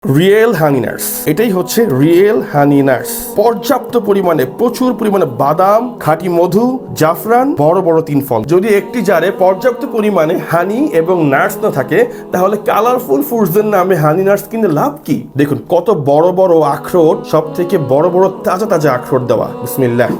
Real হানি nuts, এটাই হচ্ছে real হানি nuts. পর্যাপ্ত পরিমাণে, প্রচুর পরিমাণে বাদাম, খাঁটি মধু, জাফরান, বড় বড় 3 ফল। যদি একটি জারে পর্যাপ্ত পরিমাণে হানি এবং নাটস না থাকে, তাহলে কালারফুল ফুডসের নামে হানি নাটস কিনে লাভ কি? দেখুন কত বড় বড় আখরোট, সব থেকে বড় বড় তাজা তাজা আখরোট দেওয়া। বিসমিল্লাহ,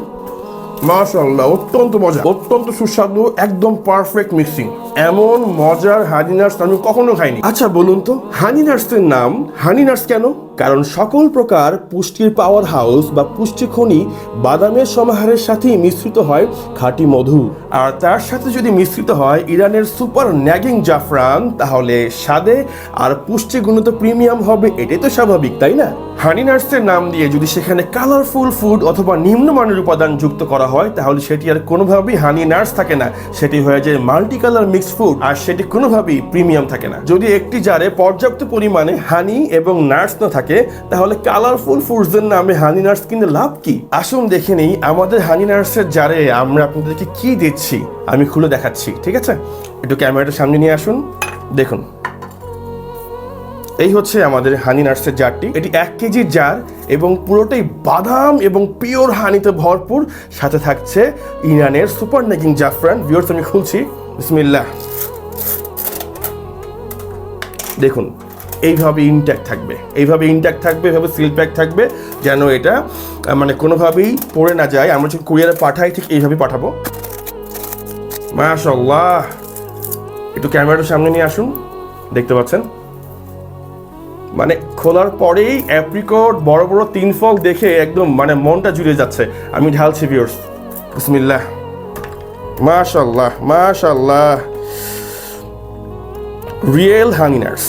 মাশাআল্লাহ, অত্যন্ত মজা, অত্যন্ত সুস্বাদু, একদম পারফেক্ট মিক্সিং। এমন মজার হানি নাটস আমি কখনো খাইনি। আচ্ছা বলুন তো, হানি নাটসের নাম হানি নাটস কেন? কারণ সকল প্রকার পুষ্টির পাওয়ার হাউস বা পুষ্টি খনি বাদামের সমাহারের সাথেই মিশ্রিত হয় খাঁটি মধু, আর তার সাথে যদি মিশ্রিত হয় ইরানের সুপার ন্যাগিং জাফরান, তাহলে স্বাদে আর পুষ্টিগুণে তো প্রিমিয়াম হবে। এটাই তো স্বাভাবিক, তাই না? হানি নাটসের নাম দিয়ে যদি সেখানে কালারফুল ফুড অথবা নিম্নমানের উপাদান যুক্ত করা হয়, তাহলে সেটি আর কোনোভাবেই হানি নাটস থাকে না, সেটি হয়ে যায় মাল্টি কালার মিক্সড ফুড, আর সেটি কোনোভাবেই প্রিমিয়াম থাকে না। যদি একটি জারে পর্যাপ্ত পরিমাণে হানি এবং নাটস না থাকে, তাহলে কালারফুল ফুডসের নামে হানি নাটস কিনে লাভ কি? আসুন দেখে নেই আমাদের হানি নাটসের জারে আমরা আপনাদেরকে কি দিচ্ছি। আমি খুলে দেখাচ্ছি, ঠিক আছে? একটু ক্যামেরাটা সামনে নিয়ে আসুন, দেখুন। এই হচ্ছে আমাদের হানি নাটসের জারটি। এটি 1 কেজির জার এবং পুরোটাই বাদাম এবং পিওর হানিতে ভরপুর, সাথে থাকছে ইরানের সুপার ন্যাগিং জাফরান। ভিউয়ার্স, আমি খুলছি, বিসমিল্লাহ। দেখুন এইভাবে ইনট্যাক্ট থাকবে, এইভাবে ইনট্যাক্ট থাকবে, এভাবে সিল প্যাক থাকবে, যেন এটা মানে কোনোভাবেই পড়ে না যায়। আমরা যখন কুরিয়ারে পাঠাই ঠিক এইভাবে পাঠাবো। মাশাআল্লাহ, একটু ক্যামেরাটার সামনে নিয়ে আসুন, দেখতে পাচ্ছেন? মানে খোলার পরেই অ্যাপ্রিকট বড় বড় 3 ফল দেখে একদম মানে মনটা জুড়ে যাচ্ছে। আমি ঢালছি ভিউয়ার্স, বিসমিল্লাহ। মাশাআল্লাহ মাশাআল্লাহ, রিয়েল হানি নাটস,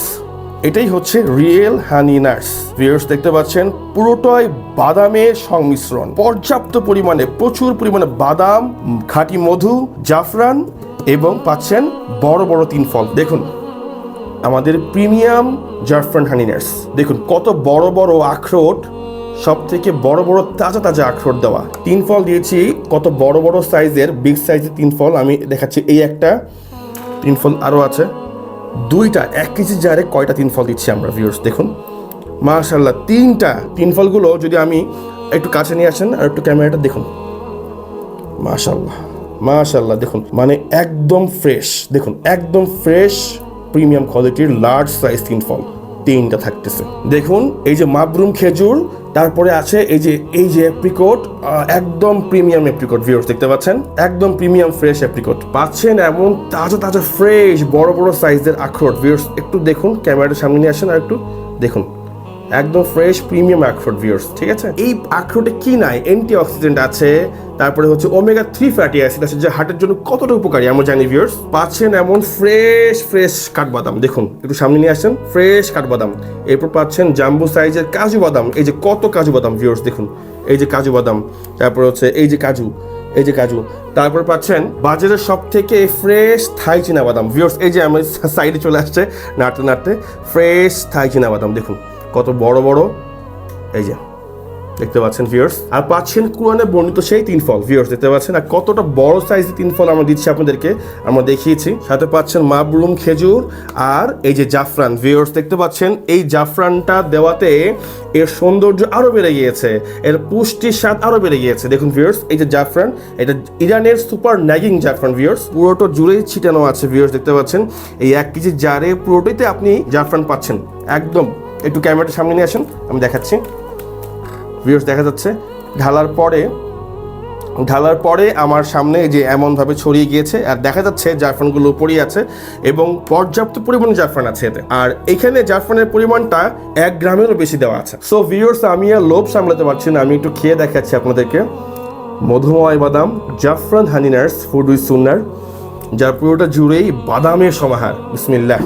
এটাই হচ্ছে রিয়েল হানি নাটস। ভিউয়ার্স দেখতে পাচ্ছেন, পুরোটাই বাদামের সংমিশ্রণ, পর্যাপ্ত পরিমাণে, প্রচুর পরিমাণে বাদাম, খাঁটি মধু, জাফরান এবং পাচ্ছেন বড় বড় 3 ফল। দেখুন আমাদের প্রিমিয়াম জাফরান হানি নাটস। দেখুন কত বড় বড় আখরোট, সব থেকে বড় বড় তাজা তাজা আখরোট দেওয়া। 3 ফল দিয়েছি, কত বড় বড় সাইজের, বিগ সাইজের 3 ফল আমি দেখাচ্ছি। এই একটা 3 ফল, আরও আছে 2টা। 1 কেজি জারে কয়টা 3 ফল দিচ্ছি আমরা ভিউয়ার্স, দেখুন মাশাআল্লাহ। 3টা 3 ফলগুলো যদি আমি একটু কাছে নিয়ে আসেন আর একটু ক্যামেরাটা দেখুন, মাশাআল্লাহ মাশাআল্লাহ। দেখুন মানে একদম ফ্রেশ, দেখুন একদম ফ্রেশ প্রিমিয়াম কোয়ালিটির লার্জ সাইজ 3 ফল, 3টা থাকতেছে। দেখুন এই যে মাবরুম খেজুর, তারপরে আছে এই যে অ্যাপ্রিকট, একদম প্রিমিয়াম অ্যাপ্রিকট। ভিউয়ার্স দেখতে পাচ্ছেন, একদম প্রিমিয়াম ফ্রেশ অ্যাপ্রিকট পাচ্ছেন, এমন তাজা তাজা ফ্রেশ বড় বড় সাইজের আখরোট। ভিউয়ার্স একটু দেখুন, ক্যামেরাটা সামনে নিয়ে আসেন আর একটু দেখুন, একদম ফ্রেশ প্রিমিয়াম আখরোট। ভিউয়ার্স ঠিক আছে? এই আখরোটে কি নাই? অ্যান্টি অক্সিডেন্ট আছে, তারপরে হচ্ছে ওমেগা 3 ফ্যাটি অ্যাসিড আছে, যা হার্টের জন্য কতটা উপকারী আমরা জানি। ভিউয়ার্স পাচ্ছেন এমন ফ্রেশ কাঠবাদাম, দেখুন একটু সামনে নিয়ে আসেন, ফ্রেশ কাঠবাদাম। এরপর পাচ্ছেন জাম্বো সাইজের কাজু বাদাম, এই যে কত কাজু বাদাম। ভিউয়ার্স দেখুন এই যে কাজু বাদাম, তারপর হচ্ছে এই যে কাজু। তারপর পাচ্ছেন বাজারের সব থেকে ফ্রেশ থাই চীনা বাদাম। ভিউয়ার্স এই যে আমার সাইডে চলে আসছে নাড়তে নাড়তে, ফ্রেশ থাই চীনা বাদাম, দেখুন কত বড় বড়, এই যে দেখতে পাচ্ছেন ভিউয়ার্স। আর পাচ্ছেন কোরআনে বর্ণিত সেই 3 ফল। ভিউয়ার্স দেখতে পাচ্ছেন, আর কতটা বড় সাইজের 3 ফল আমরা দিচ্ছি আপনাদেরকে, আমরা দেখিয়েছি। সাথে পাচ্ছেন মাবরুম খেজুর আর এই যে জাফরান। ভিউয়ার্স দেখতে পাচ্ছেন, এই জাফরানটা দেওয়াতে এর সৌন্দর্য আরো বেড়ে গিয়েছে, এর পুষ্টির স্বাদ আরো বেড়ে গিয়েছে। দেখুন ভিউয়ার্স এই যে জাফরান, এটা ইরানের সুপার ন্যাগিং জাফরান। ভিউয়ার্স পুরোটা জুড়েই ছিটানো আছে। ভিউয়ার্স দেখতে পাচ্ছেন, এই 1 কেজি জারে পুরোটাইতে আপনি জাফরান পাচ্ছেন একদম। একটু ক্যামেরাটা সামনে নিয়ে আসেন, আমি দেখাচ্ছি। ভিউয়ার্স দেখা যাচ্ছে ঢালার পরে আমার সামনে যে এমনভাবে ছড়িয়ে গিয়েছে, আর দেখা যাচ্ছে জাফরানগুলো পড়ে আছে এবং পর্যাপ্ত পরিমাণে জাফরান আছে এতে। আর এখানে জাফরানের পরিমাণটা 1 গ্রামেরও বেশি দেওয়া আছে। সো ভিউয়ার্স আমি আর লোভ সামলাতে পারছি না, আমি একটু খেয়ে দেখাচ্ছি আপনাদেরকে। মধুময় বাদাম জাফরান হানি নাটস ফুড উইথ সুন্নাহ, যার পুরোটা জুড়েই বাদামের সমাহার। বিসমিল্লাহ।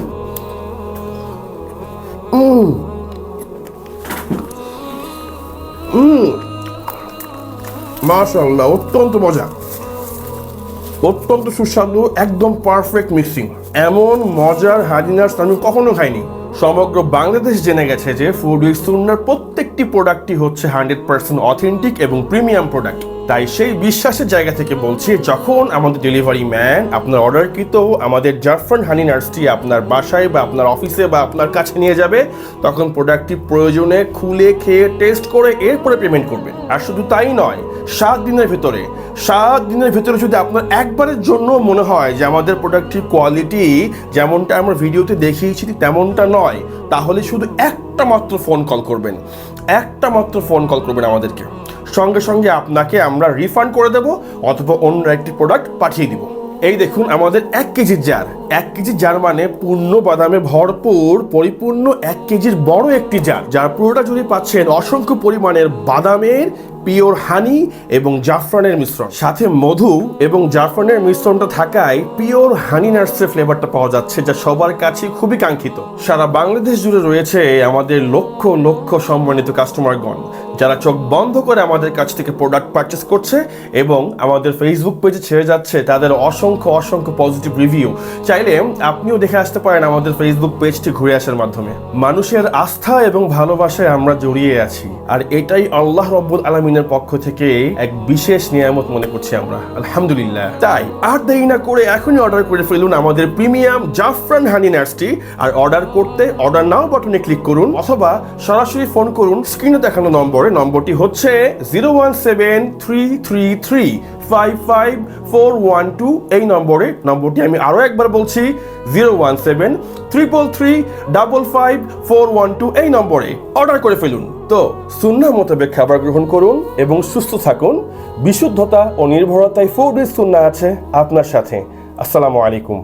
মাশাআল্লাহ, অত্যন্ত মজা, অত্যন্ত সুস্বাদু, একদম পারফেক্ট মিক্সিং। এমন মজার হানি নাটস আমি কখনো খাইনি। সমগ্র বাংলাদেশ জেনে গেছে যে ফুড উইথ সুন্নাহর প্রত্যেকটি প্রোডাক্টই হচ্ছে 100% অথেন্টিক এবং প্রিমিয়াম প্রোডাক্ট। তাই সেই বিশ্বাসের জায়গা থেকে বলছি, যখন আমাদের ডেলিভারি ম্যান আপনার অর্ডারকৃত আমাদের জাফরান হানি নাটসটি আপনার বাসায় বা আপনার অফিসে বা আপনার কাছে নিয়ে যাবে, তখন প্রোডাক্টটি প্রয়োজনে খুলে খেয়ে টেস্ট করে এরপরে পেমেন্ট করবেন। আর শুধু তাই নয়, 7 দিনের ভিতরে যদি আপনার একবারের জন্য মনে হয় যে আমাদের প্রোডাক্টটির কোয়ালিটি যেমনটা আমরা ভিডিওতে দেখিয়েছি তেমনটা নয়, তাহলে শুধু একটা মাত্র ফোন কল করবেন আমাদেরকে, সঙ্গে সঙ্গে আপনাকে আমরা রিফান্ড করে দেব অথবা অন্য একটি প্রোডাক্ট পাঠিয়ে দিব। এই দেখুন আমাদের 1 কেজির জার, 1 কেজি জার মানে পূর্ণ বাদামে ভরপুর পরিপূর্ণ 1 কেজির বড় একটি জার, যার পুরোটা জুড়ে পাচ্ছেন অসংখ্য পরিমাণের বাদামের পিওর হানি এবং জাফরানের মিশ্রণ, সাথে মধু এবং জাফরানের মিশ্রণটা থাকায় পিওর হানি নাটসের ফ্লেভারটা পাওয়া যাচ্ছে, যা সবার কাছে খুবই কাঙ্ক্ষিত। সারা বাংলাদেশ জুড়ে রয়েছে আমাদের লক্ষ লক্ষ সম্মানিত কাস্টমারগণ, যারা চোখ বন্ধ করে আমাদের কাছ থেকে প্রোডাক্ট পারচেস করছে এবং আমাদের ফেসবুক পেজে ছেড়ে যাচ্ছে তাদের অসংখ্য পজিটিভ রিভিউ। চাইলে আপনিও দেখে আসতে পারেন আমাদের ফেসবুক পেজটি ঘুরে আসার মাধ্যমে। মানুষের আস্থা এবং ভালোবাসায় আমরা জড়িয়ে আছি, আর এটাই আল্লাহ রাব্বুল আলামিনের পক্ষ থেকে এক বিশেষ নিয়ামত মনে করছি আমরা, আলহামদুলিল্লাহ। তাই আর দেরি না করে এখনই অর্ডার করে ফেলুন আমাদের প্রিমিয়াম জাফরান হানি নাটসটি। আর অর্ডার করতে অর্ডার নাও বাটনে ক্লিক করুন অথবা সরাসরি ফোন করুন স্ক্রিনে দেখানো নম্বরটি হচ্ছে 01733555412। এই নম্বরটি আমি আরো একবার বলছি, 0173333555412। এই নম্বরে অর্ডার করে ফেলুন। তো সুন্নাহ মোতাবেক খাবার গ্রহণ করুন এবং সুস্থ থাকুন। বিশুদ্ধতা ও নির্ভরতায় ফুড উইথ সুন্নাহ আছে আপনার সাথে। আসসালামু আলাইকুম।